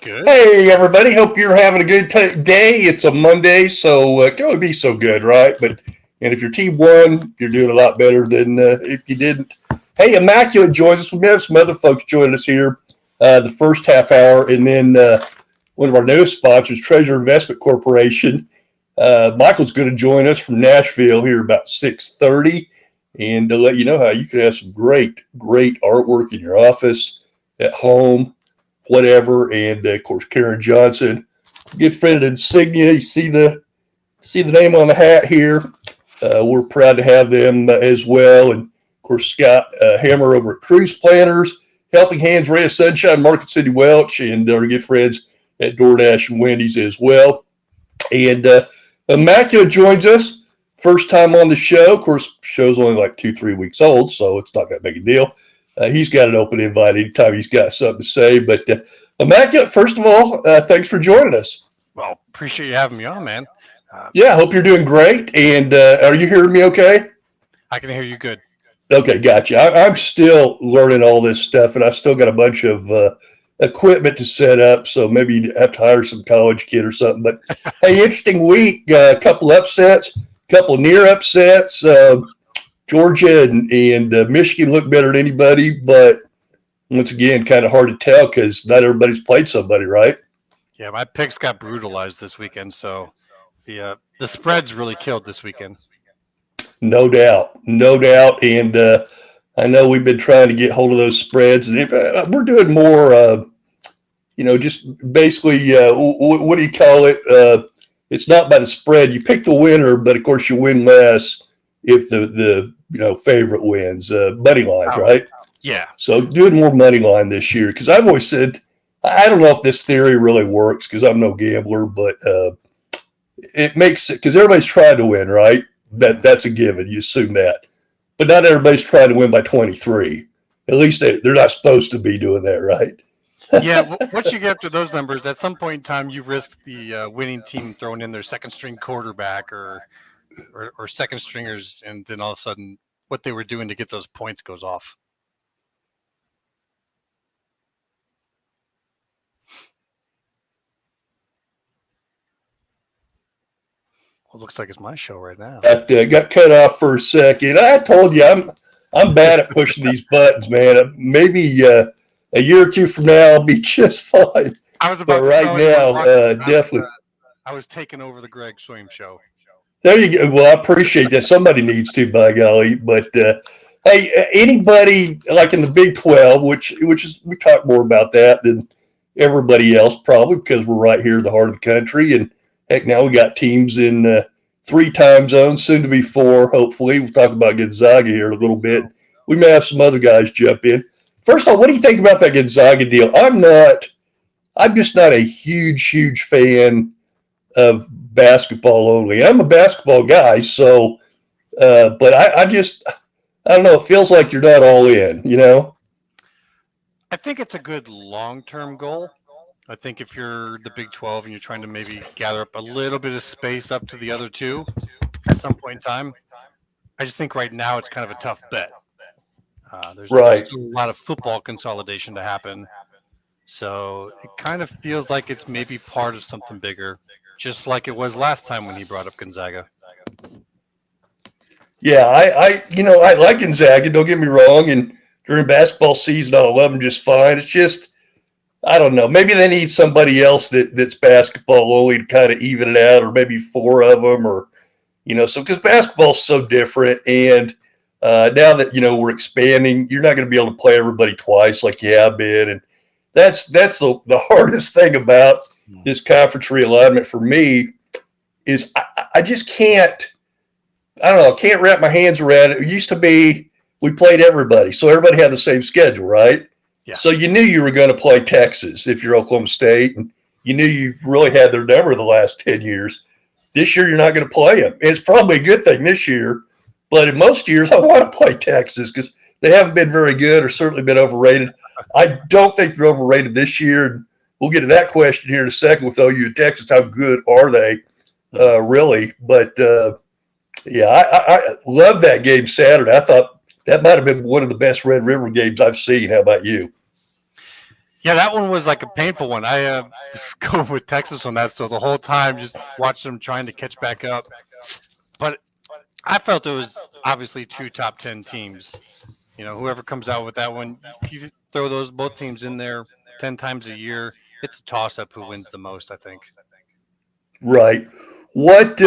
Good. Hey, everybody. Hope you're having a good day. It's a Monday, so it can only be so good, right? And if your team won, you're doing a lot better than if you didn't. Hey, Immaculate joins us. We have some other folks joining us here the first half hour, and then one of our newest sponsors, Treasure Investment Corporation. Michael's going to join us from Nashville here about 6:30, and to let you know how you can have some great artwork in your office, at home, whatever. And of course, Karen Johnson, good friend of Insignia. You see the name on the hat here. We're proud to have them as well. And of course, Scott Hammer over at Cruise Planners, Helping Hands, Ray of Sunshine, Market City Welch, and our good friends at DoorDash and Wendy's as well. And Immaculate joins us, first time on the show. Of course, show's only like 2-3 weeks old, so it's not that big a deal. He's got an open invite anytime he's got something to say. But Immaculate, first of all, thanks for joining us. Well, appreciate you having me on, man. Yeah, I hope you're doing great. And are you hearing me okay? I can hear you good. Okay, gotcha. I'm still learning all this stuff, and I've still got a bunch of equipment to set up, so maybe you have to hire some college kid or something. But, hey, interesting week. A couple upsets, a couple near upsets. Georgia and Michigan look better than anybody, but once again, kind of hard to tell because not everybody's played somebody, right? Yeah, my picks got brutalized this weekend, so the spreads really killed this weekend. No doubt. And I know we've been trying to get hold of those spreads. We're doing more, just basically, what do you call it? It's not by the spread. You pick the winner, but of course you win less if the favorite wins. Money lines, right? Yeah. So doing more money line this year, because I've always said, I don't know if this theory really works because I'm no gambler, but it makes it, because everybody's trying to win, right? That's a given. You assume that. But not everybody's trying to win by 23. At least they're not supposed to be doing that, right? Yeah, once you get up to those numbers, at some point in time, you risk the winning team throwing in their second string quarterback or second stringers, and then all of a sudden what they were doing to get those points goes off. Well, it looks like it's my show right now. Got cut off for a second. I told you I'm bad at pushing these buttons, man. Maybe a year or two from now I'll be just fine. I was about but right now, definitely. I was taking over the Greg Swaim show. There you go. Well, I appreciate that. Somebody needs to, by golly. But hey, anybody like in the Big 12, which is, we talk more about that than everybody else probably because we're right here in the heart of the country. And heck, now we got teams in 3 time zones, soon to be 4. Hopefully, we'll talk about Gonzaga here in a little bit. We may have some other guys jump in. First of all, what do you think about that Gonzaga deal? I'm just not a huge fan of basketball only. I'm a basketball guy, so but I don't know, it feels like you're not all in, I think it's a good long-term goal. I think if you're the Big 12 and you're trying to maybe gather up a little bit of space up to the other 2 at some point in time, I just think right now it's kind of a tough bet. There's still a lot of football consolidation to happen. So it kind of feels like it's maybe part of something bigger, just like it was last time when he brought up Gonzaga. Yeah, I like Gonzaga, don't get me wrong, and during basketball season I love them just fine. It's just, I don't know, maybe they need somebody else that's basketball only to kind of even it out, or maybe 4 of them, or so because basketball's so different, and now that we're expanding, you're not going to be able to play everybody twice like you have been, and that's the hardest thing about this conference realignment for me is I just can't. I don't know. I can't wrap my hands around it. It used to be we played everybody, so everybody had the same schedule, right? Yeah. So you knew you were going to play Texas if you're Oklahoma State, and you knew you've really had their number the last 10 years. This year you're not going to play them. And it's probably a good thing this year, but in most years I want to play Texas because they haven't been very good or certainly been overrated. I don't think they're overrated this year. We'll get to that question here in a second with OU and Texas. How good are they, really? But, I love that game Saturday. I thought that might have been one of the best Red River games I've seen. How about you? Yeah, that one was like a painful one. I go with Texas on that, so the whole time just watched them trying to catch back up. But I felt it was obviously two top 10 teams. Whoever comes out with that one, if you throw those both teams in there 10 times a year, it's a toss-up who wins the most, I think. Right. What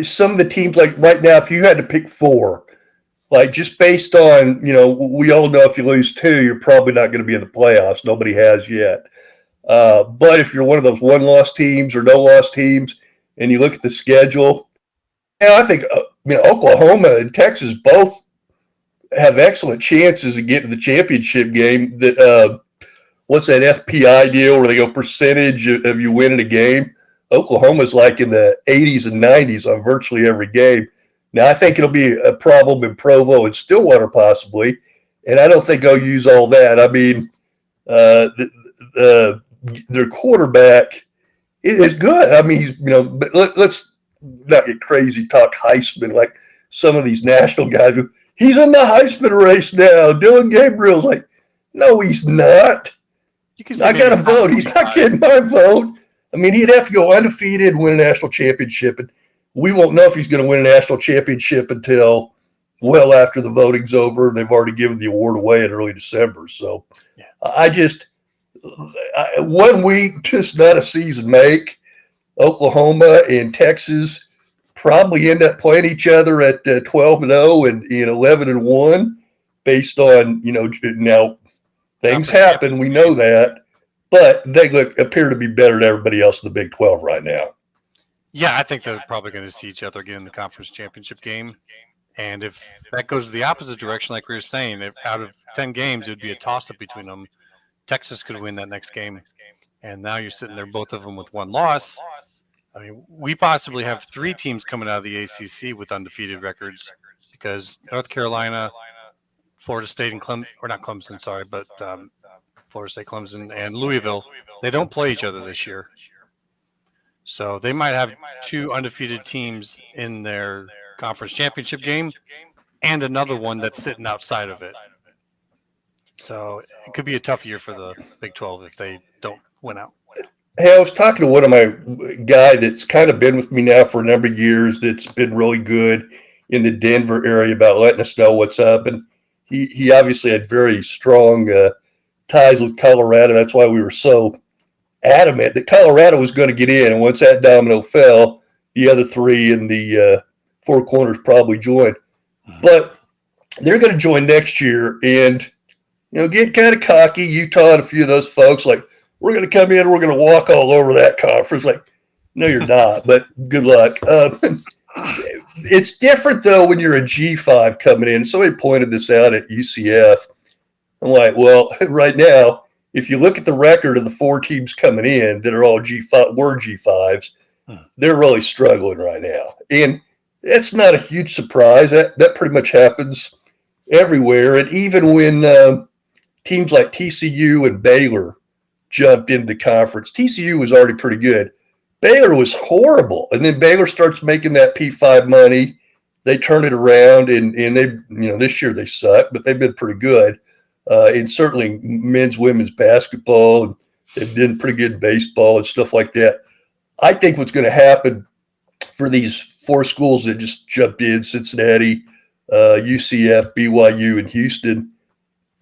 some of the teams like right now, if you had to pick four, like just based on, we all know if you lose two, you're probably not going to be in the playoffs. Nobody has yet. But if you're one of those one-loss teams or no-loss teams, and you look at the schedule, I think Oklahoma and Texas both have excellent chances of getting to the championship game. That what's that FPI deal where they go percentage of you winning a game? Oklahoma's like in the 80s and 90s on virtually every game. Now, I think it'll be a problem in Provo and Stillwater possibly, and I don't think they'll use all that. I mean, their quarterback is good. I mean, but let's not get crazy, talk Heisman like some of these national guys. He's in the Heisman race now. Dylan Gabriel's like, no, he's not. I got a vote. He's not getting my vote. I mean, he'd have to go undefeated and win a national championship. And we won't know if he's going to win a national championship until well after the voting's over. They've already given the award away in early December. So yeah. 1 week, just not a season make. Oklahoma and Texas probably end up playing each other at 12-0 and 11-1 based on, now things happen. We know that. But they appear to be better than everybody else in the Big 12 right now. Yeah, I think they're probably going to see each other again in the conference championship game. And if that goes the opposite direction, like we were saying, if out of 10 games, it would be a toss-up between them. Texas could win that next game. And now you're sitting there, both of them with one loss. I mean, we possibly have 3 teams coming out of the ACC with undefeated records because North Carolina, Florida State, and Clemson, Florida State, Clemson, and Louisville, they don't play each other this year. So they might have 2 undefeated teams in their conference championship game and another one that's sitting outside of it. So it could be a tough year for the Big 12 if they don't win out. Hey, I was talking to one of my guy that's kind of been with me now for a number of years that's been really good in the Denver area about letting us know what's up. And he obviously had very strong ties with Colorado. That's why we were so adamant that Colorado was going to get in. And once that domino fell, the other 3 in the Four Corners probably joined. But they're going to join next year and, get kind of cocky. Utah and a few of those folks like, we're going to come in, we're going to walk all over that conference. Like, no, you're not, but good luck. It's different, though, when you're a G5 coming in. Somebody pointed this out at UCF. I'm like, well, right now, if you look at the record of the 4 teams coming in that are all G5s, they're really struggling right now. And that's not a huge surprise. That pretty much happens everywhere. And even when teams like TCU and Baylor jumped into the conference, TCU was already pretty good. Baylor was horrible. And then Baylor starts making that P5 money. They turn it around, and they, this year they suck, but they've been pretty good. And certainly men's, women's basketball, and they've done pretty good in baseball and stuff like that. I think what's going to happen for these 4 schools that just jumped in, Cincinnati, UCF, BYU, and Houston,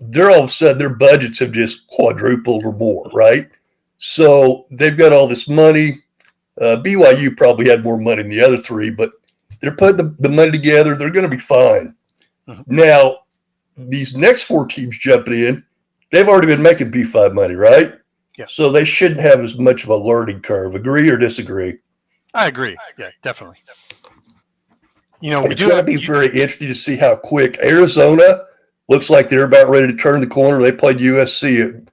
they're all of a sudden their budgets have just quadrupled or more, right? So they've got all this money. BYU probably had more money than the other 3, but they're putting the money together. They're going to be fine. Now, these next 4 teams jumping in, they've already been making P5 money, right? Yeah. So they shouldn't have as much of a learning curve. Agree or disagree? I agree. Yeah, definitely. It's going to be very interesting to see how quick Arizona looks like they're about ready to turn the corner. They played USC.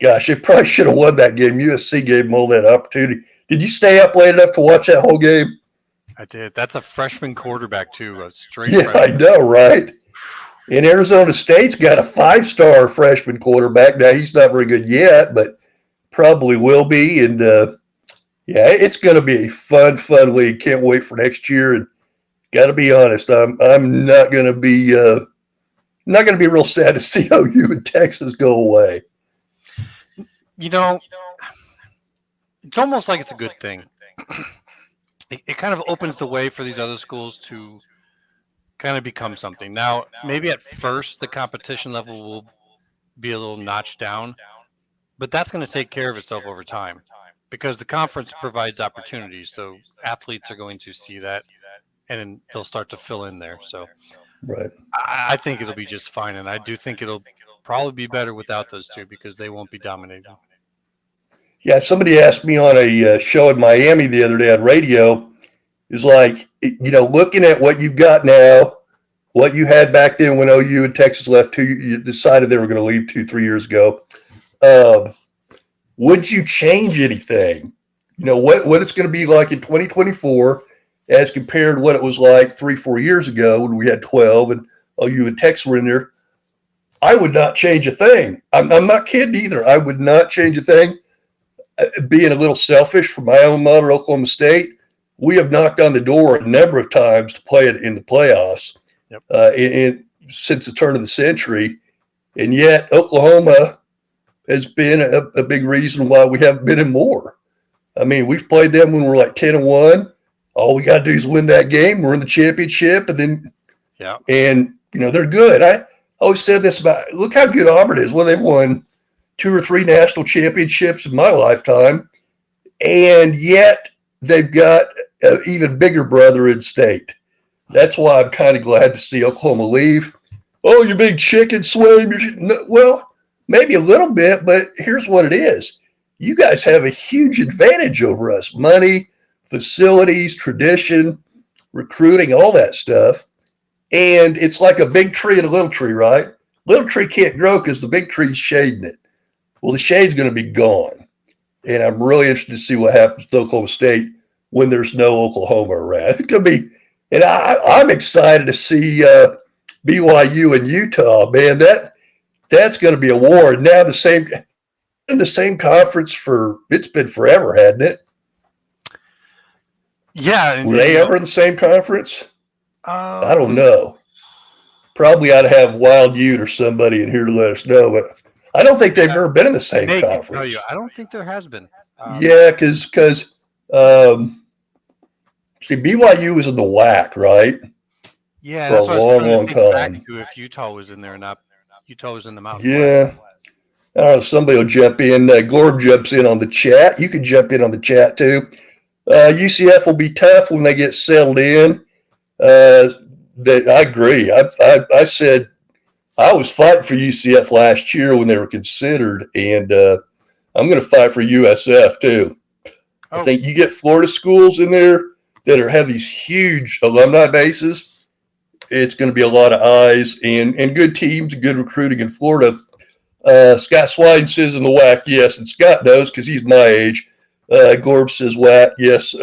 Gosh, they probably should have won that game. USC gave them all that opportunity. Did you stay up late enough to watch that whole game? I did. That's a freshman quarterback, too. A straight freshman. I know, right? And Arizona State's got a 5-star freshman quarterback. Now, he's not very good yet, but probably will be. And, it's going to be a fun league. Can't wait for next year. And got to be honest, I'm not going to be real sad to see OU and Texas go away. You know, it's almost like it's a good thing. It kind of opens the way for these other schools to kind of become something. Now, maybe at first the competition level will be a little notched down, but that's going to take care of itself over time because the conference provides opportunities. So athletes are going to see that and then they'll start to fill in there. So Right. I think it'll be just fine. And I do think it'll probably be better without those two because they won't be dominating. Yeah, somebody asked me on a show in Miami the other day on radio, is like, looking at what you've got now, what you had back then when OU and Texas left, you decided they were going to leave 2-3 years ago. Would you change anything? What it's going to be like in 2024 as compared to what it was like 3-4 years ago when we had 12 and OU and Texas were in there. I would not change a thing. I'm not kidding either. I would not change a thing. Being a little selfish for my alma mater, Oklahoma State, we have knocked on the door a number of times to play it in the playoffs. Yep. Since the turn of the century. And yet Oklahoma has been a big reason why we haven't been in more. I mean, we've played them when we're like 10-1. All we got to do is win that game. We're in the championship. And then, they're good. I always said this about, look how good Auburn is. Well, they've won 2 or 3 national championships in my lifetime. And yet they've got an even bigger brother in state. That's why I'm kind of glad to see Oklahoma leave. Oh, you big chicken swim. Well, maybe a little bit, but here's what it is. You guys have a huge advantage over us. Money, facilities, tradition, recruiting, all that stuff. And it's like a big tree and a little tree, right? Little tree can't grow because the big tree's shading it. Well, the shade's going to be gone. And I'm really interested to see what happens to Oklahoma State when there's no Oklahoma around. It's going to be, and I'm excited to see BYU and Utah, man. That's going to be a war. And now in the same conference it's been forever, hadn't it? Yeah. Were they ever in the same conference? I don't know. Probably ought to have Wild Ute or somebody in here to let us know, but I don't think they've ever been in the same conference. Tell you, I don't think there has been. Because BYU was in the WAC, right? Yeah, for that's a long time. Back to if Utah was in there or not. Utah was in the Mountain West. I don't know if somebody will jump in. Gorb jumps in on the chat. You can jump in on the chat too. UCF will be tough when they get settled in. I agree. I said I was fighting for UCF last year when they were considered, and I'm going to fight for USF too. Oh. I think you get Florida schools in there that have these huge alumni bases. It's going to be a lot of eyes and good teams and good recruiting in Florida. Scott Swine says in the WAC, yes, and Scott knows because he's my age. Gorb says WAC, yes.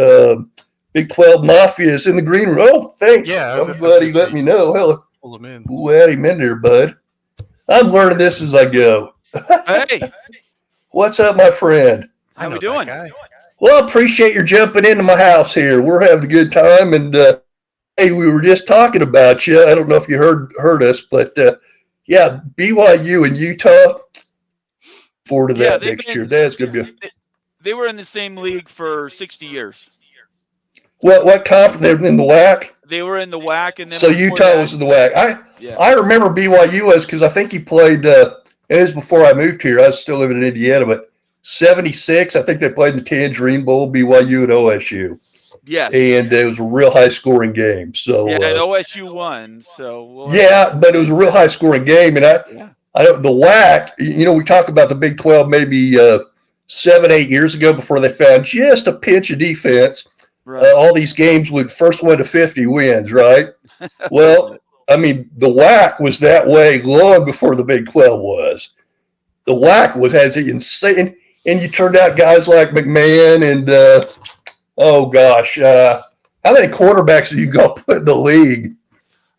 Big 12 Mafia is in the green room. Oh, thanks. Yeah, I'm glad he let me know. Hello. Pull him in. Glad him in there, bud. I'm learning this as I go. Hey. What's up, my friend? How we doing? Well, I appreciate your jumping into my house here. We're having a good time, and hey, we were just talking about you. I don't know if you heard us, but yeah, BYU and Utah. Forward to that next year. That's going to be. They were in the same league for 60 years. What conference? They were in the WAC. They were in the WAC, and then so Utah was in the WAC. I remember BYU was because I think he played. It was before I moved here. I was still living in Indiana, but 76. I think they played in the Tangerine Bowl. BYU and OSU. Yes. And it was a real high scoring game. So yeah, and OSU won. So but it was a real high scoring game, and the WAC. We talked about the Big 12 maybe 7-8 years ago before they found just a pinch of defense. Right. All these games would first 1 to 50 wins, right? Well, I mean, the WAC was that way long before the Big 12 was. The WAC has insane, and you turned out guys like McMahon and oh gosh, how many quarterbacks have you got put in the league?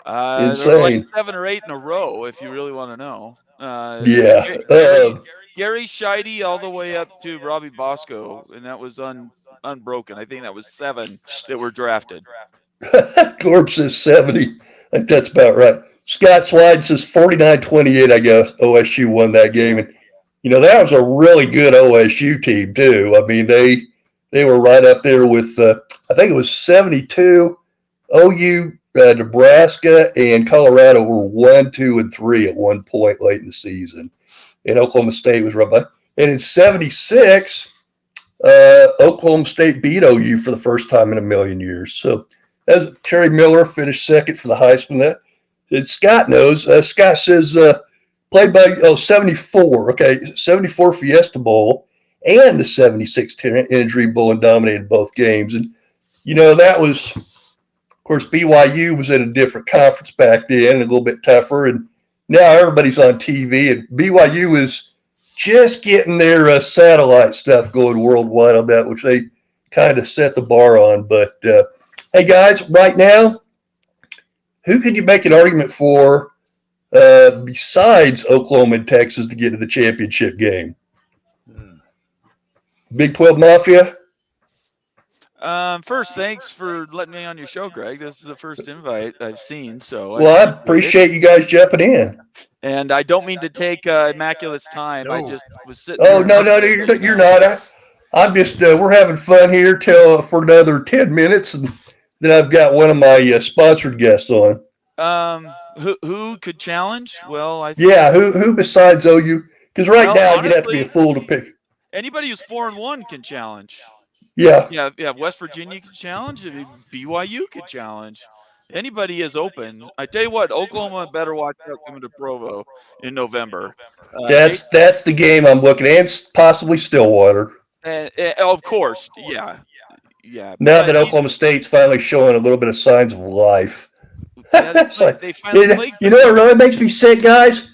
Insane. Like 7 or 8 in a row, if you really want to know. Gary Scheide all the way up to Robbie Bosco, and that was unbroken. I think that was 7 that were drafted. Gorb says 70. I think that's about right. Scott Slide says 49-28, I guess. OSU won that game. And That was a really good OSU team too. I mean, they were right up there with I think it was 72. OU, Nebraska, and Colorado were 1, 2, and 3 at one point late in the season, and Oklahoma State was right by. And in '76, Oklahoma State beat OU for the first time in a million years. So, as Terry Miller finished second for the Heisman. That Scott knows. Scott says played by 74. Okay, 74 Fiesta Bowl and the 76 Injury Bowl, and dominated both games. And that was, of course, BYU was in a different conference back then, a little bit tougher, and now everybody's on TV, and BYU is just getting their satellite stuff going worldwide on that, which they kind of set the bar on. But hey, guys, right now, who could you make an argument for besides Oklahoma and Texas to get to the championship game? Big 12 Mafia? First, thanks for letting me on your show, Greg. This is the first invite I've seen, so Well, I appreciate you guys jumping in. And I don't mean to take Immaculate's time. No. I just was sitting. Oh, no, you're not. I'm just we're having fun here for another 10 minutes, and then I've got one of my sponsored guests on. Who could challenge? Well, I think who besides OU? Because now honestly, you'd have to be a fool to pick. Anybody who's 4-1 can challenge. Yeah. West Virginia can challenge. BYU can challenge. Anybody is open. I tell you what, Oklahoma better watch out coming to Provo in November. That's the game I'm looking at, and possibly Stillwater. And of course, yeah. Now that Oklahoma State's finally showing a little bit of signs of life. They finally what really makes me sick, guys?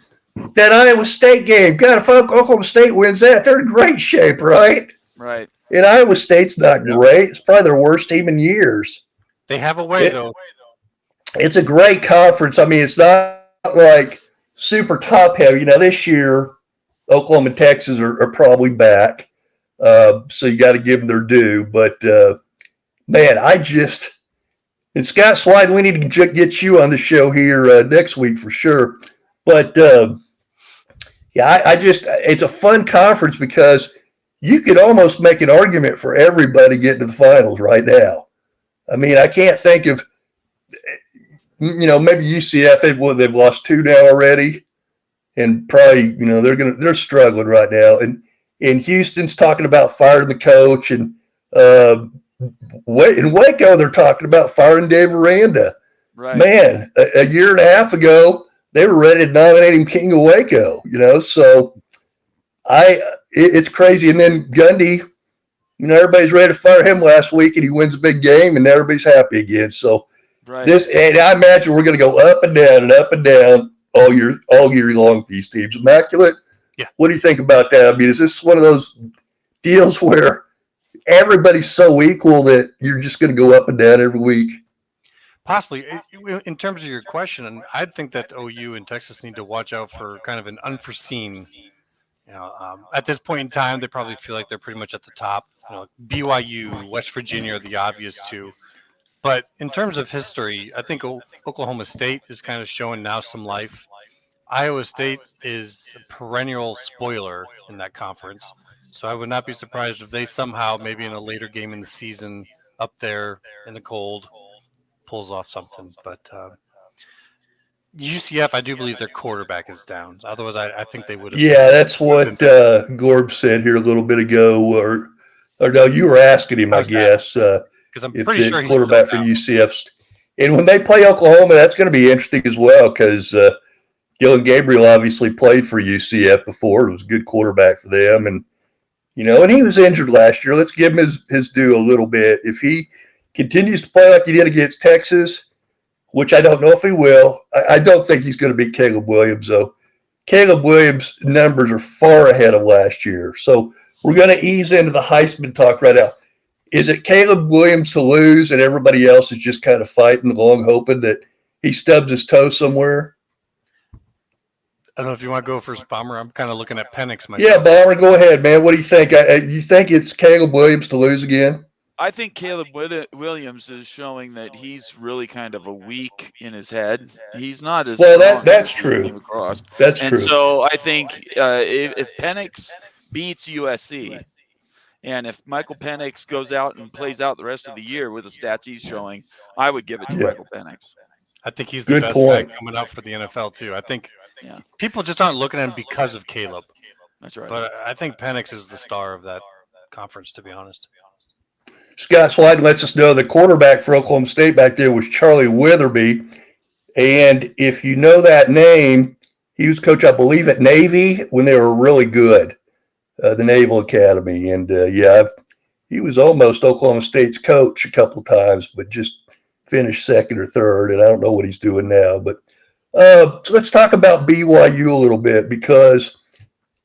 That Iowa State game. God, if Oklahoma State wins that, they're in great shape, right? Right. And Iowa State's not great. It's probably their worst team in years. They have a way, though. It's a great conference. I mean, it's not like super top heavy. This year, Oklahoma and Texas are probably back. So you got to give them their due. But, man, and Scott Slide, we need to get you on the show here next week for sure. But, it's a fun conference because you could almost make an argument for everybody getting to the finals right now. I mean, I can't think of, maybe UCF, they've lost 2 now already. And probably, they're struggling right now. And Houston's talking about firing the coach. And in Waco, they're talking about firing Dave Aranda. Right. Man, a year and a half ago, they were ready to nominate him King of Waco, so it's crazy. And then Gundy, everybody's ready to fire him last week, and he wins a big game, and everybody's happy again. So right. And I imagine we're going to go up and down all year long with these teams. Immaculate. Yeah. What do you think about that? I mean, is this one of those deals where everybody's so equal that you're just going to go up and down every week? Possibly. In terms of your question, I think that OU and Texas need to watch out for kind of an unforeseen. At this point in time, they probably feel like they're pretty much at the top. BYU, West Virginia are the obvious two. But in terms of history, I think Oklahoma State is kind of showing now some life. Iowa State is a perennial spoiler in that conference. So I would not be surprised if they somehow, maybe in a later game in the season, up there in the cold, pulls off something. But UCF, I do believe their quarterback is down. Otherwise, I think they would have. Yeah, that's what Gorb said here a little bit ago. Or no, you were asking him, I guess. Because I'm pretty sure he's quarterback for UCF. And when they play Oklahoma, that's going to be interesting as well because Dylan Gabriel obviously played for UCF before. It was a good quarterback for them. And, and he was injured last year. Let's give him his due a little bit. If he continues to play like he did against Texas, which I don't know if he will, I don't think he's going to beat Caleb Williams, though. Caleb Williams' numbers are far ahead of last year. So we're going to ease into the Heisman talk right now. Is it Caleb Williams to lose and everybody else is just kind of fighting along, hoping that he stubs his toe somewhere? I don't know if you want to go first, Bomber. I'm kind of looking at Penix myself. Yeah, Bomber, go ahead, man. What do you think? You think it's Caleb Williams to lose again? I think Caleb Williams is showing that he's really kind of a weak in his head. He's not as Well, strong that's as he true. came across. That's And true. so I think if Penix beats USC, and if Michael Penix goes out and plays out the rest of the year with the stats he's showing, I would give it to Yeah. Michael Penix. I think he's the Good best point. guy coming out for the NFL too. I think Yeah. people just aren't looking at him because of Caleb, That's right. but I think Penix is the star of that conference, to be honest. Scott Sliden lets us know the quarterback for Oklahoma State back there was Charlie Witherby. And if you know that name, he was coach, I believe, at Navy when they were really good, the Naval Academy. And he was almost Oklahoma State's coach a couple of times, but just finished second or third. And I don't know what he's doing now. But so let's talk about BYU a little bit, because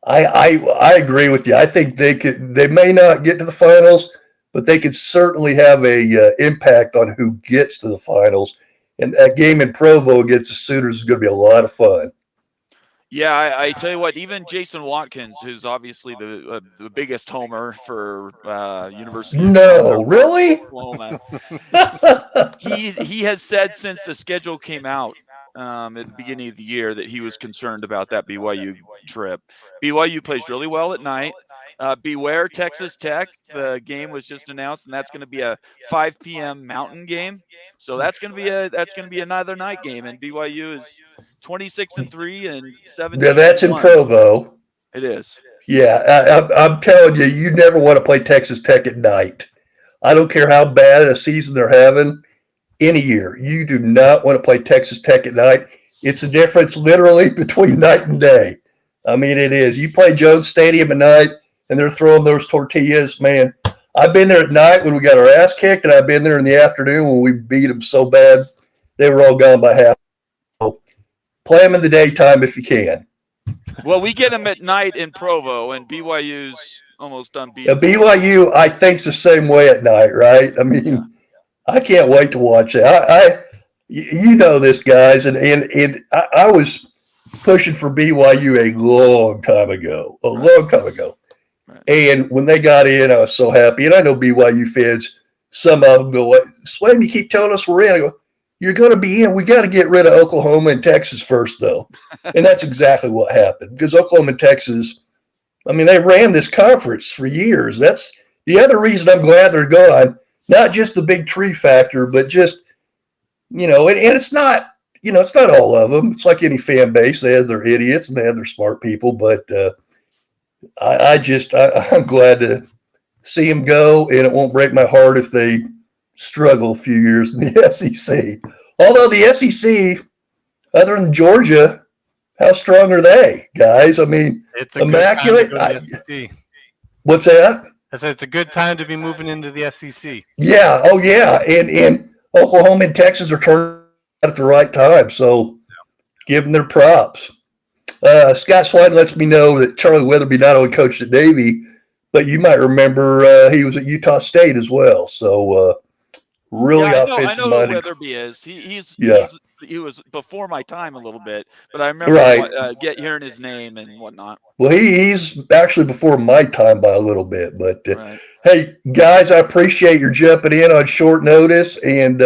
I agree with you. I think they may not get to the finals, but they could certainly have a impact on who gets to the finals. And that game in Provo against the Sooners is going to be a lot of fun. Yeah, I tell you what, even Jason Watkins, who's obviously the biggest homer for University of No, really? Oklahoma, he has said since the schedule came out at the beginning of the year that he was concerned about that BYU trip. BYU plays really well at night. Beware Texas Tech. The game was just announced, and that's going to be a 5 p.m. Mountain game. So that's going to be another night game. And BYU is 26-3 and 17. Yeah, that's in Provo. It is. Yeah, I'm telling you, you never want to play Texas Tech at night. I don't care how bad a season they're having any year. You do not want to play Texas Tech at night. It's the difference literally between night and day. I mean, it is. You play Jones Stadium at night, and they're throwing those tortillas, man. I've been there at night when we got our ass kicked, and I've been there in the afternoon when we beat them so bad they were all gone by half. So play them in the daytime if you can. Well, we get them at night in Provo, and BYU's almost unbeaten. BYU, I think, is the same way at night, right? I mean, I can't wait to watch it. You know this, guys, and I was pushing for BYU a long time ago. Right. And when they got in, I was so happy. And I know BYU fans, some of them go, Swaim, you keep telling us we're in. I go, you're going to be in. We got to get rid of Oklahoma and Texas first, though. And that's exactly what happened, because Oklahoma and Texas, I mean, they ran this conference for years. That's the other reason I'm glad they're gone. Not just the big tree factor, but just, and it's not, it's not all of them. It's like any fan base. They have their idiots and they have their smart people, but I'm glad to see them go, and it won't break my heart if they struggle a few years in the SEC. Although the SEC, other than Georgia, how strong are they, guys? I mean, it's a immaculate. Good time to go to the SEC. What's that? I said it's a good time to be moving into the SEC. Yeah. Oh, yeah. And Oklahoma and Texas are turning at the right time, so give them their props. Scott Swine lets me know that Charlie Witherby not only coached at Navy, but you might remember he was at Utah State as well. So really offensive minded. I know who Witherby is. He was before my time a little bit, but I remember hearing his name and whatnot. Well, he's actually before my time by a little bit. But hey, guys, I appreciate your jumping in on short notice, and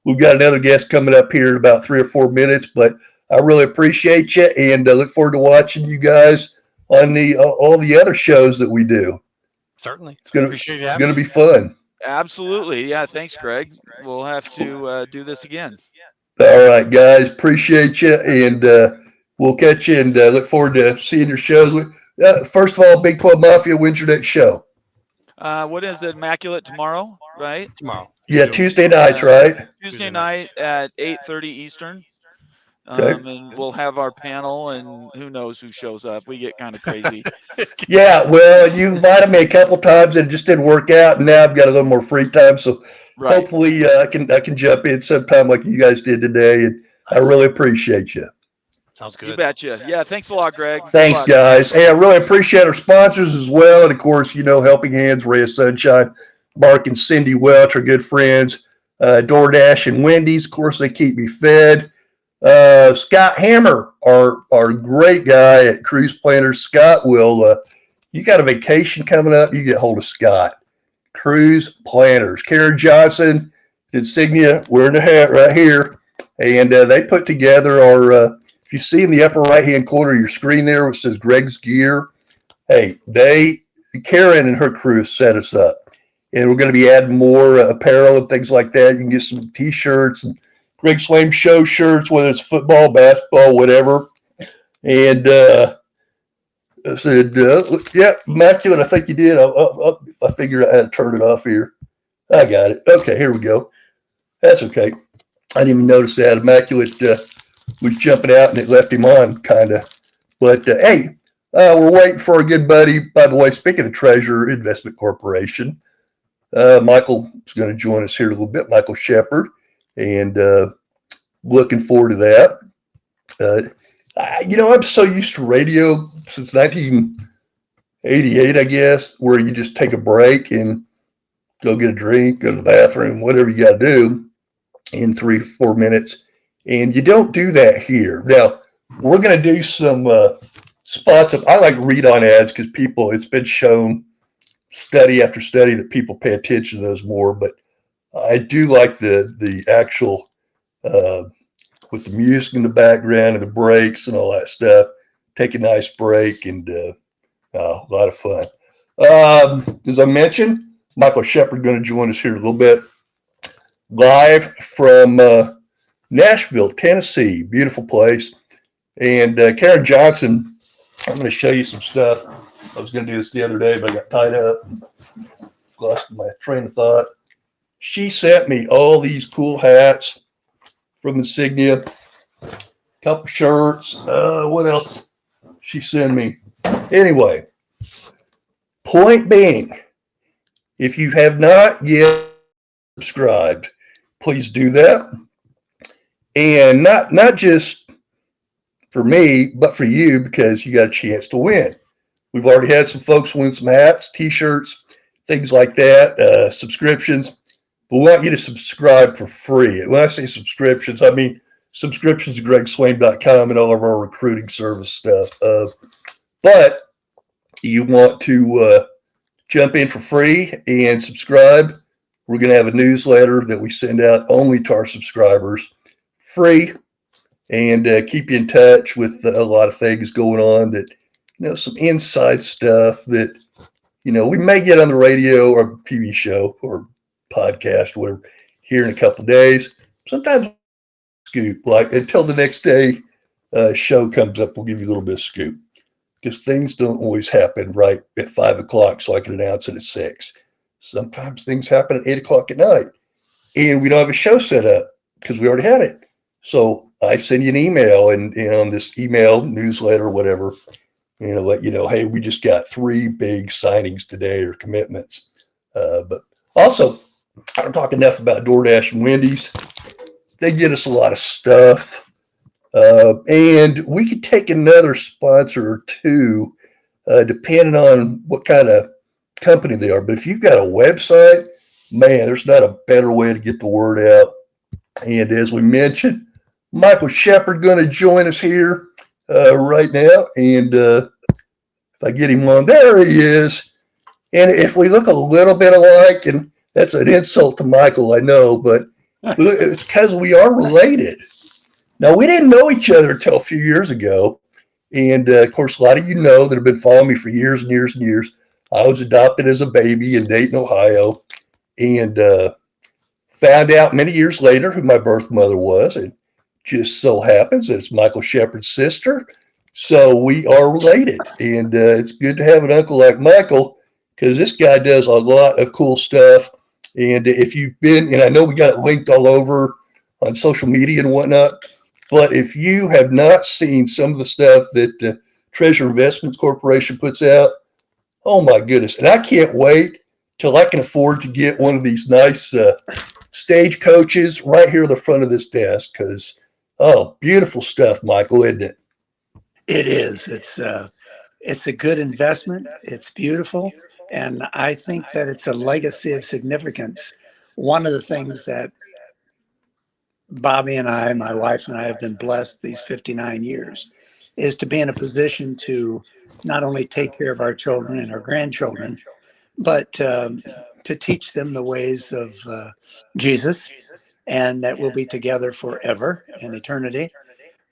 we've got another guest coming up here in about 3 or 4 minutes. But I really appreciate you, and look forward to watching you guys on all the other shows that we do. Certainly, it's going to be fun. Absolutely, yeah. Thanks, Greg. We'll have to do this again. All right, guys, appreciate you, and we'll catch you, and look forward to seeing your shows. First of all, Big 12 Mafia, when's your next show? What is it, Immaculate tomorrow, right? Tomorrow. Yeah, Tuesday nights, right? Tuesday night at 8:30 Eastern. Okay. And we'll have our panel, and who knows who shows up. We get kind of crazy. Yeah, well, you invited me a couple times and it just didn't work out, and now I've got a little more free time, so hopefully I can jump in sometime like you guys did today, and I really appreciate you. Sounds good. You betcha. Yeah, thanks a lot, Greg. Thanks, guys. Hey, I really appreciate our sponsors as well, and of course, Helping Hands, Ray of Sunshine, Mark and Cindy Welch, our good friends, DoorDash and Wendy's. Of course, they keep me fed. Scott Hammer, our great guy at Cruise Planners. Scott will, you got a vacation coming up, you get hold of Scott. Cruise Planners. Karen Johnson, Insignia, wearing the hat right here. And they put together our, if you see in the upper right-hand corner of your screen there, which says Greg's Gear, hey, Karen and her crew set us up. And we're going to be adding more apparel and things like that. You can get some T-shirts and Greg Swaim show shirts, whether it's football, basketball, whatever. And I said, yeah, Immaculate, I think you did. I figured I had to turn it off here. I got it. Okay, here we go. That's okay. I didn't even notice that. Immaculate was jumping out and it left him on, kind of. But hey, we're waiting for a good buddy. By the way, speaking of Treasure Investment Corporation, Michael is going to join us here in a little bit, Michael Shepard, and looking forward to that. I'm so used to radio since 1988, I guess, where you just take a break and go get a drink, go to the bathroom, whatever you got to do in 3 to 4 minutes. And you don't do that here. Now, we're going to do some spots of, I like read-on ads because it's been shown study after study that people pay attention to those more. But I do like the actual, with the music in the background and the breaks and all that stuff. Take a nice break and a lot of fun. As I mentioned, Michael Shepard going to join us here in a little bit. Live from Nashville, Tennessee. Beautiful place. And Karen Johnson, I'm going to show you some stuff. I was going to do this the other day, but I got tied up. Lost my train of thought. She sent me all these cool hats from Insignia, couple shirts. What else she sent me? Anyway, point being, if you have not yet subscribed, please do that. And not just for me, but for you, because you got a chance to win. We've already had some folks win some hats, T-shirts, things like that, subscriptions. But we want you to subscribe for free. When I say subscriptions, I mean subscriptions to gregswaim.com and all of our recruiting service stuff. But you want to jump in for free and subscribe. We're going to have a newsletter that we send out only to our subscribers, free, and keep you in touch with a lot of things going on that, some inside stuff that, we may get on the radio or TV show or podcast, whatever, here in a couple of days. Sometimes scoop, like until the next day show comes up, we'll give you a little bit of scoop because things don't always happen right at 5 o'clock so I can announce it at 6. Sometimes things happen at 8 o'clock at night and we don't have a show set up because we already had it. So I send you an email and on this email newsletter or whatever, let you know, hey, we just got 3 big signings today or commitments. But also, I don't talk enough about DoorDash and Wendy's. They get us a lot of stuff. And we could take another sponsor or two, depending on what kind of company they are. But if you've got a website, man, there's not a better way to get the word out. And as we mentioned, Michael Shepard going to join us here right now. And if I get him on, there he is. And if we look a little bit alike, and that's an insult to Michael, I know, but it's because we are related. Now, we didn't know each other until a few years ago. And, of course, a lot of you know that have been following me for years and years and years. I was adopted as a baby in Dayton, Ohio, and found out many years later who my birth mother was. And just so happens that it's Michael Shepard's sister. So we are related. And it's good to have an uncle like Michael because this guy does a lot of cool stuff. And if you've been, and I know we got it linked all over on social media and whatnot, but if you have not seen some of the stuff that Treasure Investments Corporation puts out, oh my goodness. And I can't wait till I can afford to get one of these nice stage coaches right here at the front of this desk because, oh, beautiful stuff, Michael, isn't it? It is. It's a good investment. It's beautiful. And I think that it's a legacy of significance. One of the things that Bobby and I, my wife and I, have been blessed these 59 years is to be in a position to not only take care of our children and our grandchildren, but to to teach them the ways of Jesus, and that we'll be together forever in eternity,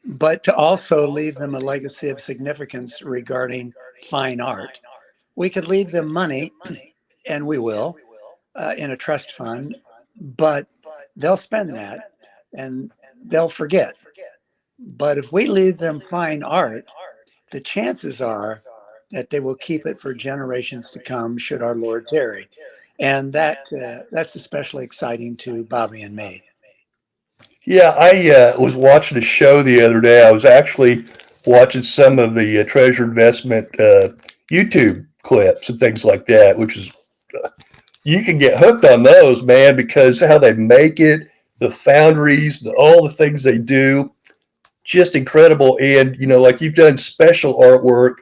but to also leave them a legacy of significance regarding fine art. We could leave them money, and we will, in a trust fund, but they'll spend that and they'll forget. But if we leave them fine art, the chances are that they will keep it for generations to come, should our Lord tarry. And that's especially exciting to Bobby and me. Yeah, I was watching a show the other day. I was actually watching some of the treasure investment YouTube clips and things like that, which is you can get hooked on those, man, because how they make it, the foundries, all the things they do, just incredible. And like you've done special artwork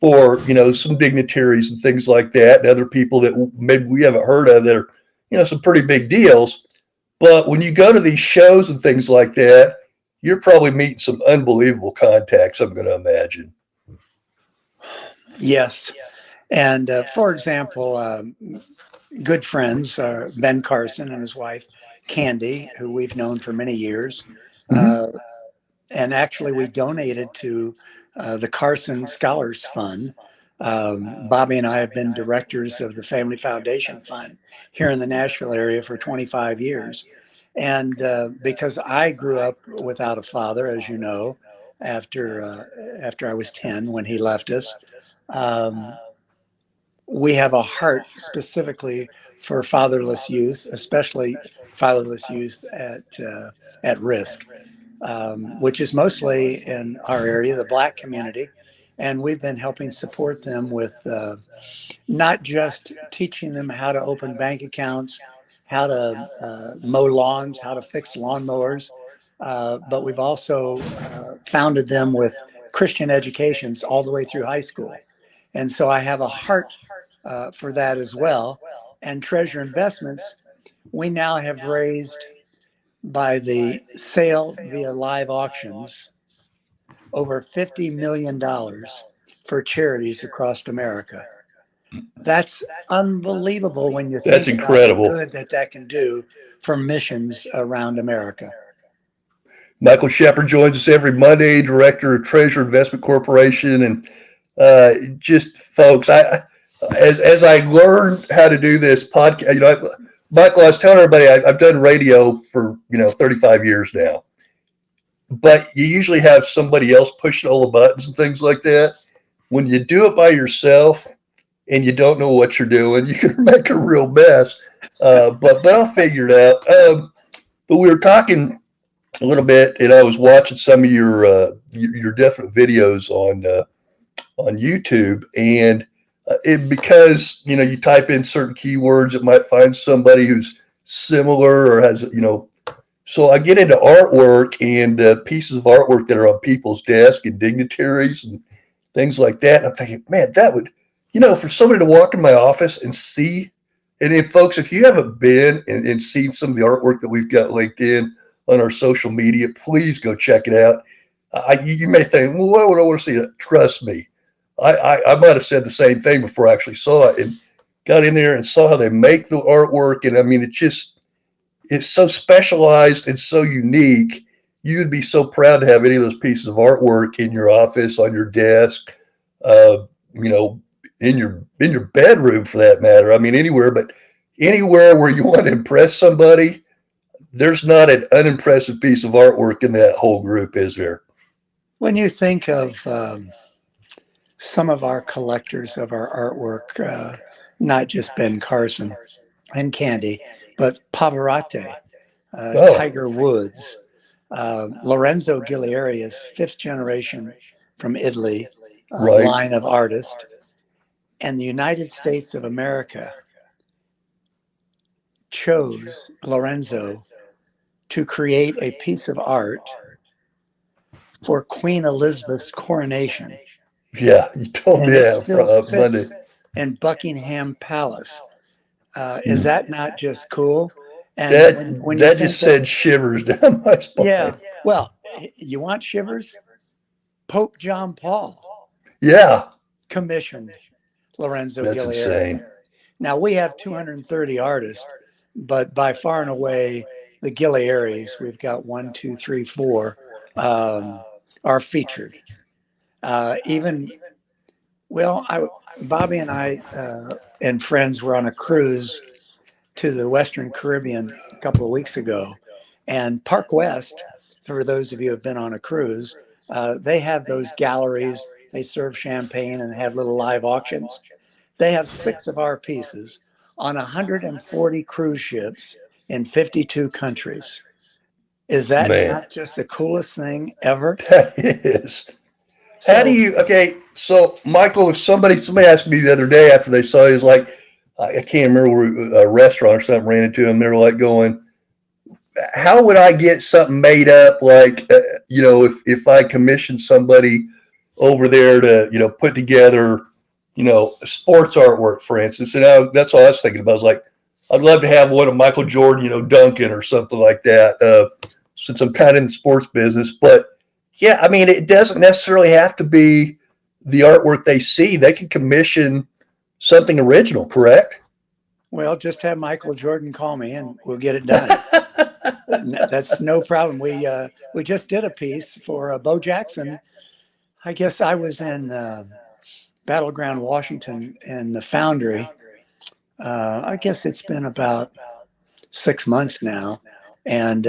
for some dignitaries and things like that, and other people that maybe we haven't heard of that are some pretty big deals. But when you go to these shows and things like that, you're probably meeting some unbelievable contacts, I'm going to imagine. Yes. And for example, good friends are Ben Carson and his wife, Candy, who we've known for many years. And actually, we donated to the Carson Scholars Fund. Bobby and I have been directors of the Family Foundation Fund here in the Nashville area for 25 years. And because I grew up without a father, as you know, after I was 10 when he left us, we have a heart specifically for fatherless youth, especially fatherless youth at risk, which is mostly in our area, the Black community. And we've been helping support them with not just teaching them how to open bank accounts, how to mow lawns, how to fix lawnmowers, but we've also founded them with Christian educations all the way through high school. And so I have a heart for that as well. And Treasure Investments, we now have raised, by the sale via live auctions, over $50 million for charities across America. That's unbelievable when you That's think about the incredible. good that can do for missions around America. Michael Shepard joins us every Monday, director of Treasure Investment Corporation. And just folks, as I learned how to do this podcast, Michael, I was telling everybody I've done radio for 35 years now, but you usually have somebody else pushing all the buttons and things like that. When you do it by yourself and you don't know what you're doing, you can make a real mess. But I'll figure it out. But we were talking a little bit, and I was watching some of your different videos on YouTube, and because you type in certain keywords, it might find somebody who's similar or has So I get into artwork and pieces of artwork that are on people's desk and dignitaries and things like that. And I'm thinking, man, that would for somebody to walk in my office and see. And then, folks, if you haven't been and seen some of the artwork that we've got linked in on our social media, please go check it out. You may think, well, why would I want to see that? Trust me. I might have said the same thing before I actually saw it and got in there and saw how they make the artwork. And I mean, it's so specialized and so unique. You'd be so proud to have any of those pieces of artwork in your office, on your desk, in your bedroom for that matter. I mean, anywhere, but anywhere where you want to impress somebody, there's not an unimpressive piece of artwork in that whole group, is there? When you think of some of our collectors of our artwork, not just Ben Carson and Candy, but Pavarotti, Tiger Woods, Lorenzo Guilieri is fifth generation from Italy, Right. line of artist, and the United States of America chose Lorenzo to create a piece of art for Queen Elizabeth's coronation. Yeah, you told And me it that still Monday. sits in Buckingham Palace. Is that not just cool? And when you That think just sends shivers down my spine. yeah, well, you want shivers? Pope John Paul Yeah, commissioned Lorenzo that's Guilieri. insane. Now we have 230 artists, but by far and away, the Gilly Aries, we've got 1, 2, 3, 4, are featured. Bobby and I and friends were on a cruise to the Western Caribbean a couple of weeks ago, and Park West, for those of you who have been on a cruise, they have those galleries. They serve champagne and have little live auctions. They have 6 of our pieces on 140 cruise ships in 52 countries. Is that not just the coolest thing ever? That is. How do you, okay, so Michael, if somebody asked me the other day after they saw it, was like, I can't remember, a restaurant or something ran into them. They were like going, how would I get something made up? Like, if I commissioned somebody over there to, put together, sports artwork, for instance. And that's all I was thinking about. I was like, I'd love to have one of Michael Jordan, Duncan or something like that, since I'm kind of in the sports business. But yeah, I mean, it doesn't necessarily have to be the artwork they see. They can commission something original, correct? Well, just have Michael Jordan call me and we'll get it done. That's no problem. We just did a piece for Bo Jackson. I guess I was in Battleground, Washington, in the Foundry. I guess it's been about 6 months now. And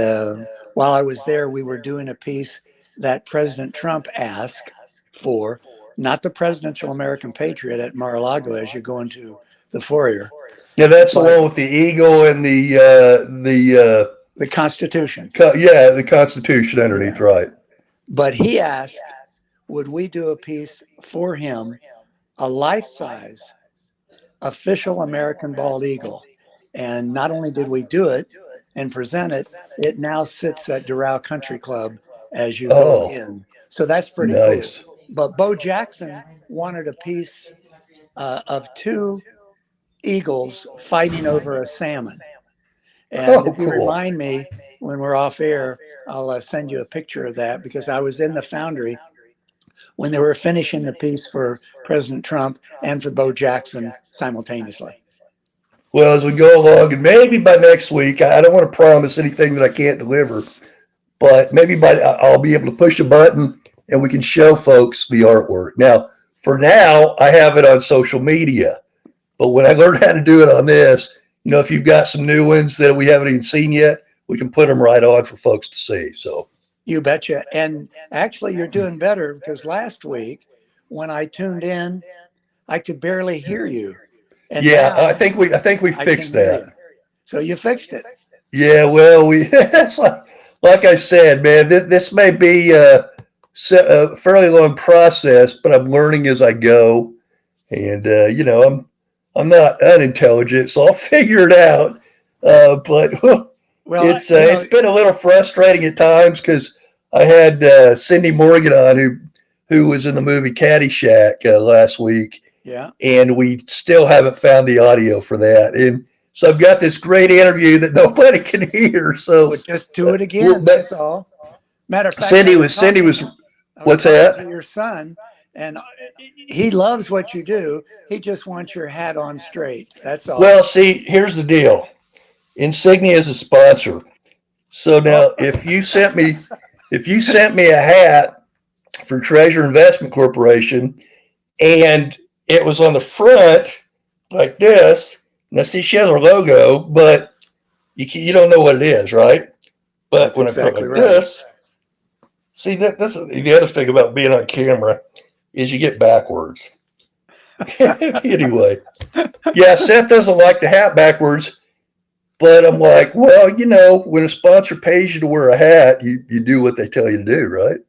while I was there, we were doing a piece that President Trump asked for, not the Presidential American Patriot at Mar-a-Lago as you go into the foyer. Yeah, that's the one with the eagle and the Constitution. The Constitution underneath, Yeah. right? But he asked, would we do a piece for him, a life-size official American bald eagle? And not only did we do it and present it, it now sits at Doral Country Club as you go in. So that's pretty nice. cool. But Bo Jackson wanted a piece of 2 eagles fighting over a salmon. And if you cool. remind me when we're off air, I'll send you a picture of that, because I was in the Foundry when they were finishing the piece for President Trump and for Bo Jackson simultaneously. Well, as we go along, and maybe by next week, I don't want to promise anything that I can't deliver, but maybe I'll be able to push a button and we can show folks the artwork. Now, for now, I have it on social media, but when I learn how to do it on this, if you've got some new ones that we haven't even seen yet, we can put them right on for folks to see. So you betcha. And actually, you're doing better, because last week when I tuned in, I could barely hear you. And yeah, now I think we fixed that. So you fixed it. Yeah, well, it's like I said, man, this may be a fairly long process, but I'm learning as I go, and I'm not unintelligent, so I'll figure it out. But well, it's been a little frustrating at times, because I had Cindy Morgan on, who was in the movie Caddyshack last week. Yeah. And we still haven't found the audio for that. And so I've got this great interview that nobody can hear. So well, just do it again. That's all. Matter of fact, Cindy was what's that? To your son, and he loves what you do. He just wants your hat on straight. That's all. Well, see, here's the deal. Insignia is a sponsor. So now if you sent me a hat for Treasure Investment Corporation, and it was on the front like this. Now, see, she has her logo, but you don't know what it is, right? But that's when exactly I put it like this, see, that's the other thing about being on camera is you get backwards. Anyway, yeah, Seth doesn't like the hat backwards, but I'm like, well, when a sponsor pays you to wear a hat, you do what they tell you to do, right?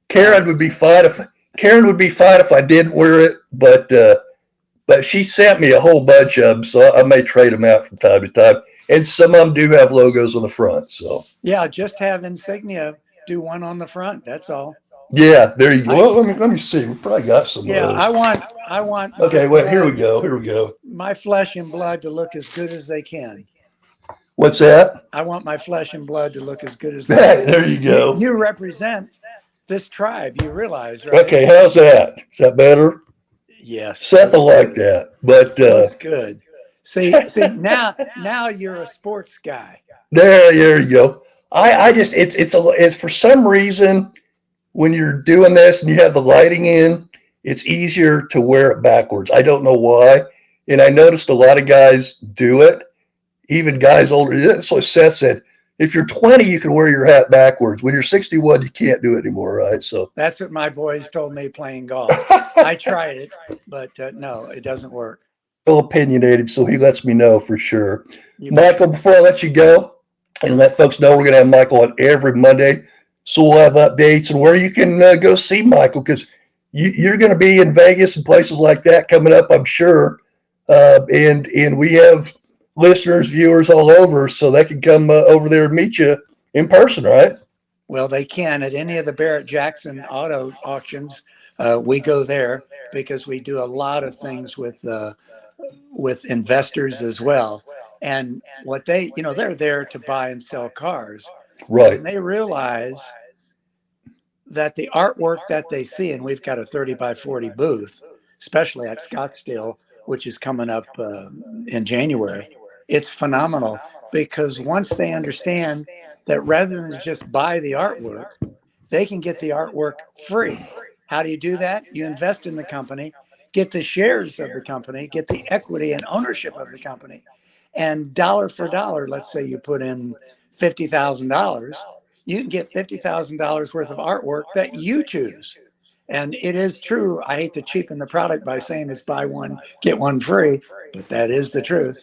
Karen would be fine if I didn't wear it, but she sent me a whole bunch of them, so I may trade them out from time to time. And some of them do have logos on the front. So yeah, just have Insignia do one on the front. That's all. Yeah, there you go. Well, let me see. We probably got some. Yeah, of those. I want. Okay, well, here we go. My flesh and blood to look as good as they can. What's that? I want my flesh and blood to look as good as they can. There you go. You represent this tribe, you realize, right? Okay, how's that? Is that better? Yes. Seth will like that. But looks good. See, now you're a sports guy. There you go. I just it's for some reason when you're doing this and you have the lighting in, it's easier to wear it backwards. I don't know why. And I noticed a lot of guys do it, even guys older. That's what Seth said. If you're 20, you can wear your hat backwards. When you're 61, you can't do it anymore, right? So That's what my boys told me playing golf. I tried it, but no, it doesn't work. opinionated, so he lets me know for sure. You bet. Michael, before I let you go and let folks know, we're going to have Michael on every Monday. So we'll have updates and where you can go see Michael, because you're going to be in Vegas and places like that coming up, I'm sure. And we have listeners, viewers all over, so they can come over there and meet you in person, right? Well, they can at any of the Barrett-Jackson auto auctions. We go there because we do a lot of things with investors as well. And what they're there to buy and sell cars. Right. And they realize that the artwork that they see, and we've got a 30 by 40 booth, especially at Scottsdale, which is coming up in January. It's phenomenal because once they understand that rather than just buy the artwork, they can get the artwork free. How do you do that? You invest in the company, get the shares of the company, get the equity and ownership of the company. And dollar for dollar, let's say you put in $50,000, you can get $50,000 worth of artwork that you choose. And it is true. I hate to cheapen the product by saying it's buy one, get one free, but that is the truth.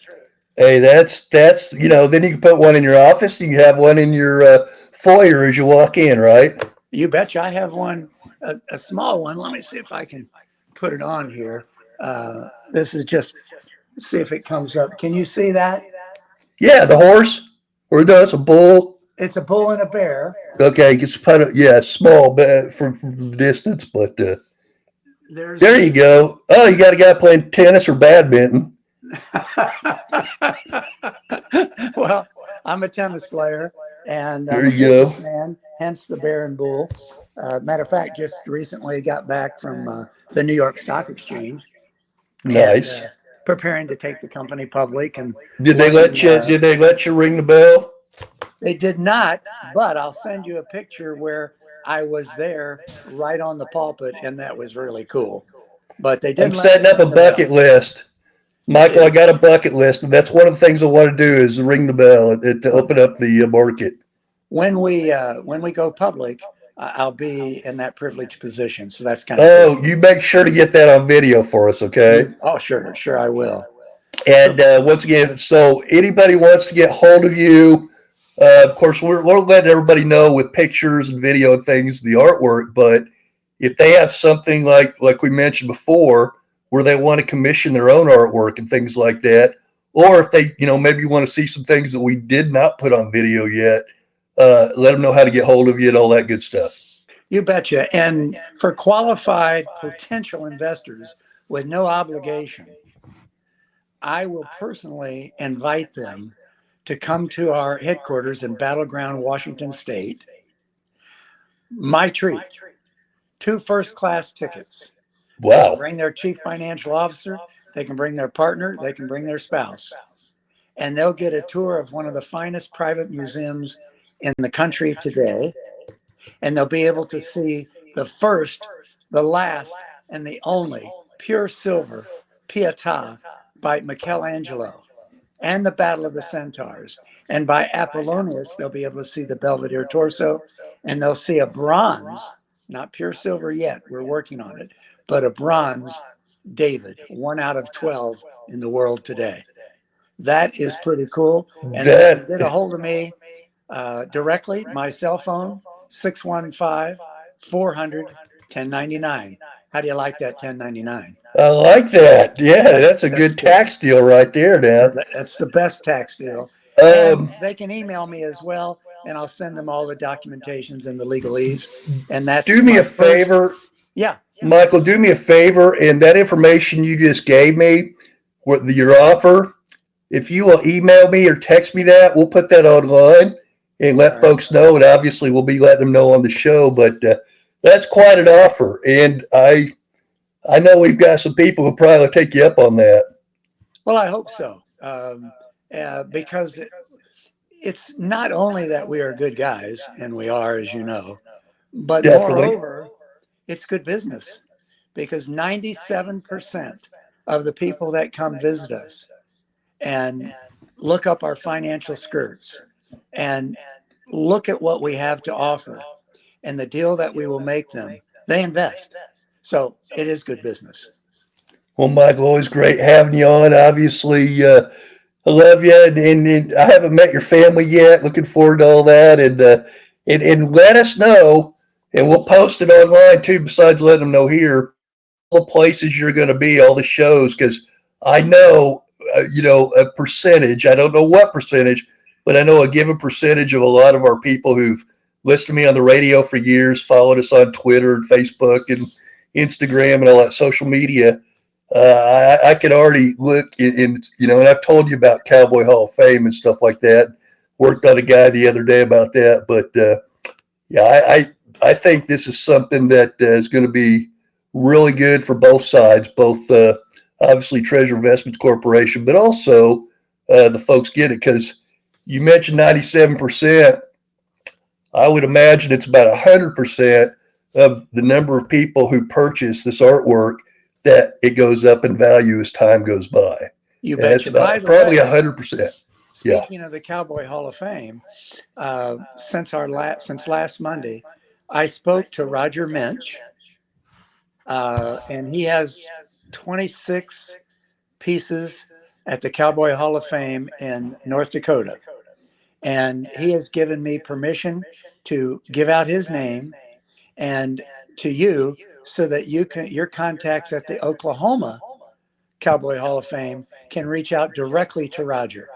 Hey, that's then you can put one in your office. You can have one in your foyer as you walk in, right? You betcha. I have one, a small one. Let me see if I can put it on here. This is just, see if it comes up. Can you see that? Yeah, the horse. Or no, it's a bull. It's a bull and a bear. Okay, it's small from distance, but there you go. Oh, you got a guy playing tennis or badminton. Well, I'm a tennis player, and There I'm a you go. businessman, hence the bear and bull. Matter of fact, just recently got back from the New York Stock Exchange. Nice. And, preparing to take the company public. And Did they let you ring the bell? They did not, but I'll send you a picture where I was there right on the pulpit, and that was really cool. But they didn't. I'm setting up a bucket list. Michael, I got a bucket list, and that's one of the things I want to do is ring the bell to open up the market. When we go public, I'll be in that privileged position. So that's kind of cool. You make sure to get that on video for us, okay? Oh, sure, I will. And once again, so anybody wants to get hold of you, of course, we're letting everybody know with pictures and video and things, the artwork. But if they have something like we mentioned before, where they want to commission their own artwork and things like that, or if they, maybe you want to see some things that we did not put on video yet, let them know how to get hold of you and all that good stuff. You betcha. And for qualified potential investors with no obligation, I will personally invite them to come to our headquarters in Battleground, Washington State. My treat, 2 first-class tickets. Wow. They can bring their chief financial officer, they can bring their partner, they can bring their spouse. And they'll get a tour of one of the finest private museums in the country today. And they'll be able to see the first, the last, and the only pure silver Pietà by Michelangelo, and the Battle of the Centaurs. And by Apollonius, they'll be able to see the Belvedere torso, and they'll see a bronze, not pure silver yet, we're working on it, but a bronze David, 1 out of 12 in the world today. That is pretty cool. And they can get a hold of me directly, my cell phone, 615-400-1099. How do you like that 1099? I like that. Yeah, that's a good tax deal right there, now. That's the best tax deal. They can email me as well, and I'll send them all the documentations and the legalese. And that's do me a favor. Yeah. Michael, do me a favor, and that information you just gave me, your offer, if you will email me or text me that, we'll put that online and let folks know. And obviously, we'll be letting them know on the show. But that's quite an offer, and I know we've got some people who probably take you up on that. Well, I hope so. because it's not only that we are good guys, and we are, as you know, but Definitely. moreover, it's good business because 97% of the people that come visit us and look up our financial skirts and look at what we have to offer and the deal that we will make them, they invest. So it is good business. Well, Michael, always great having you on. Obviously, I love you, and I haven't met your family yet. Looking forward to all that, and let us know, and we'll post it online too. Besides letting them know here, all the places you're going to be, all the shows, because I know, a percentage. I don't know what percentage, but I know a given percentage of a lot of our people who've listened to me on the radio for years, followed us on Twitter and Facebook and Instagram and all that social media. I can already look and I've told you about Cowboy Hall of Fame and stuff like that. Worked on a guy the other day about that, but I think this is something that is going to be really good for both sides, both obviously Treasure Investments Corporation, but also the folks get it because you mentioned 97%. I would imagine it's about 100% of the number of people who purchase this artwork that it goes up in value as time goes by. You And that's betcha. By about the probably way, 100%. Yeah. speaking of the Cowboy Hall of Fame, since last Monday, I spoke to Roger Minch, and he has 26 pieces at the Cowboy Hall of Fame in North Dakota. And he has given me permission to give out his name and to you so that your contacts at the Oklahoma Cowboy Hall of Fame can reach out directly to Roger.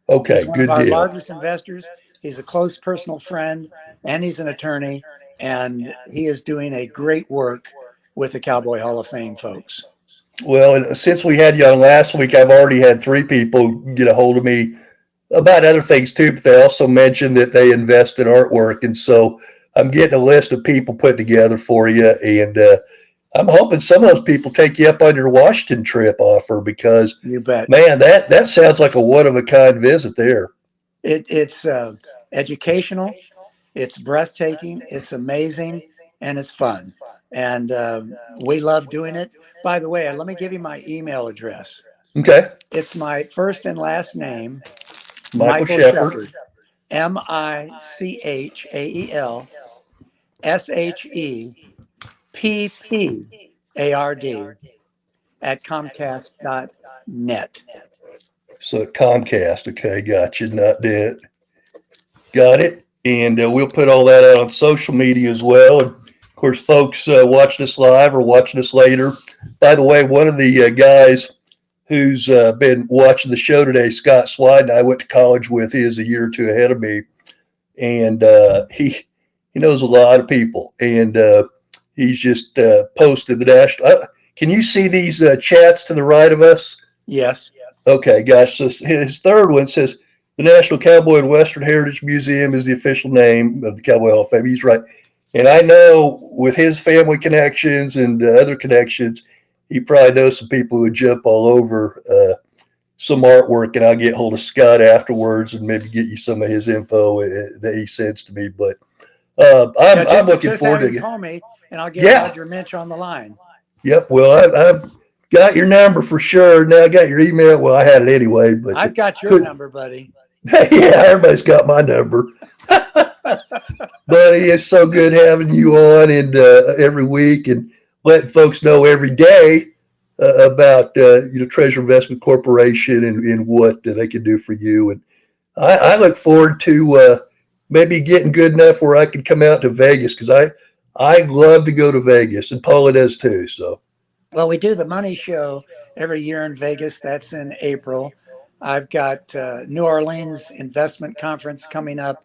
Okay, He's one good of our deal. largest investors. He's a close personal friend, and he's an attorney, and he is doing a great work with the Cowboy Hall of Fame folks. Well, and since we had you on last week, I've already had 3 people get a hold of me about other things too, but they also mentioned that they invest in artwork. And so I'm getting a list of people put together for you. And I'm hoping some of those people take you up on your Washington trip offer because, You bet. man, that sounds like a one-of-a-kind visit there. It's educational, it's breathtaking, it's amazing, and it's fun. And we love doing it. By the way, let me give you my email address. Okay. It's my first and last name, Michael Shepherd. MichaelSheppard at Comcast.net. So Comcast. Okay. Gotcha. Not net. Got it. And we'll put all that out on social media as well. And of course, folks watching us live or watching us later. By the way, one of the guys who's been watching the show today, Scott Swiden, I went to college with. He is a year or two ahead of me. And he knows a lot of people. And he's just posted the national. Can you see these chats to the right of us? Yes. Okay, gosh. So his third one says, the National Cowboy and Western Heritage Museum is the official name of the Cowboy Hall of Fame. He's right. And I know with his family connections and other connections, he probably knows some people who would jump all over some artwork, and I'll get hold of Scott afterwards and maybe get you some of his info that he sends to me. But I'm looking forward to it. Call me, and I'll get Roger Minch on the line. Yep. Well, I've got your number for sure. Now I got your email. Well, I had it anyway, but I've got your number, buddy. Yeah, everybody's got my number. Buddy, it's so good having you on and every week and letting folks know every day about Treasure Investment Corporation and what they can do for you. And I look forward to maybe getting good enough where I can come out to Vegas because I love to go to Vegas, and Paula does too. So, well, we do the Money Show every year in Vegas. That's in April. I've got New Orleans Investment Conference coming up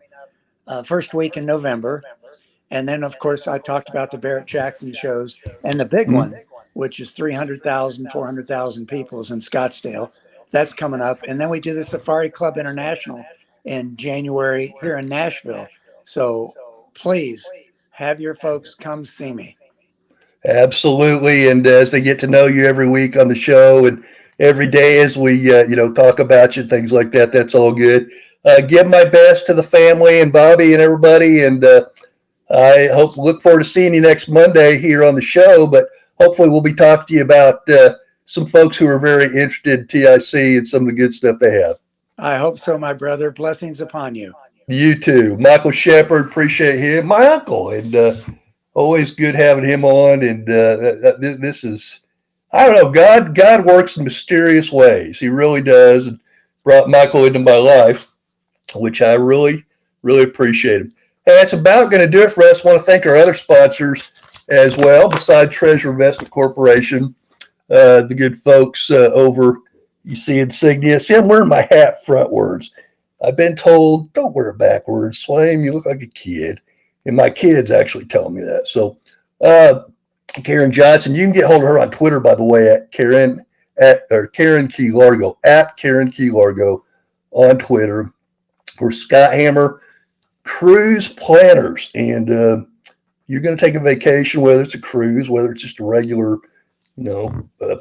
first week in November. And then, of course, I talked about the Barrett Jackson shows. And the big one, which is 300,000, 400,000 people, is in Scottsdale. That's coming up. And then we do the Safari Club International in January here in Nashville. So please have your folks come see me. Absolutely. And as they get to know you every week on the show and every day as we, talk about you, things like that. That's all good. Give my best to the family and Bobby and everybody. And I look forward to seeing you next Monday here on the show. But hopefully we'll be talking to you about some folks who are very interested in TIC and some of the good stuff they have. I hope so, my brother. Blessings upon you. You too. Michael Shepard, appreciate him. My uncle, and always good having him on. And this is, I don't know, God works in mysterious ways. He really does. And brought Michael into my life, which I really, really appreciate him. Hey, that's about going to do it for us. I want to thank our other sponsors as well, besides Treasure Investment Corporation, the good folks over, you see Insignia. See, I'm wearing my hat frontwards. I've been told, don't wear it backwards. Swaim, you look like a kid. And my kids actually tell me that. So, Karen Johnson, you can get hold of her on Twitter, by the way, at Karen Key Largo, at Karen Key Largo on Twitter. Or Scott Hammer, cruise planners. And you're going to take a vacation, whether it's a cruise, whether it's just a regular,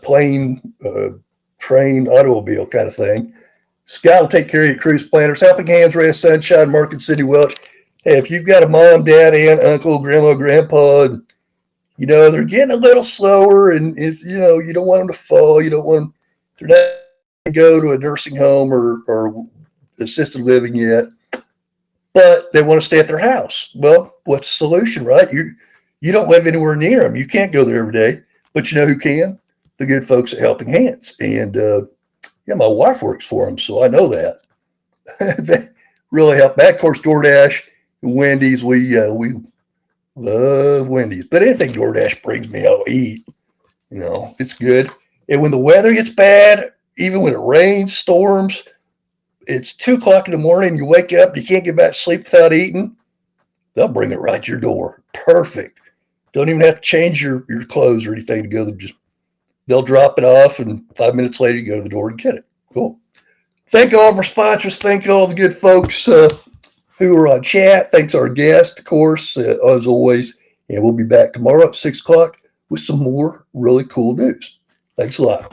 plane, train, automobile kind of thing. Scott will take care of your cruise planners. Helping Hands, Ray of Sunshine, Market City Welch. Hey, if you've got a mom, dad, aunt, uncle, grandma, grandpa, and, they're getting a little slower and it's, you don't want them to fall. You don't want them, they're not going to go to a nursing home or assisted living yet, but they want to stay at their house. Well, what's the solution, right? You don't live anywhere near them. You can't go there every day, but you know who can? The good folks at Helping Hands. And, my wife works for them, so I know that. They really help. That, of course, DoorDash, Wendy's, we love Wendy's. But anything DoorDash brings me, I'll eat. It's good. And when the weather gets bad, even when it rains, storms, it's 2:00 in the morning, you wake up, you can't get back to sleep without eating, they'll bring it right to your door. Perfect. Don't even have to change your clothes or anything to go there. They'll drop it off, and 5 minutes later, you go to the door and get it. Cool. Thank all of our sponsors. Thank all the good folks who are on chat. Thanks our guest, of course, as always. And we'll be back tomorrow at 6:00 with some more really cool news. Thanks a lot.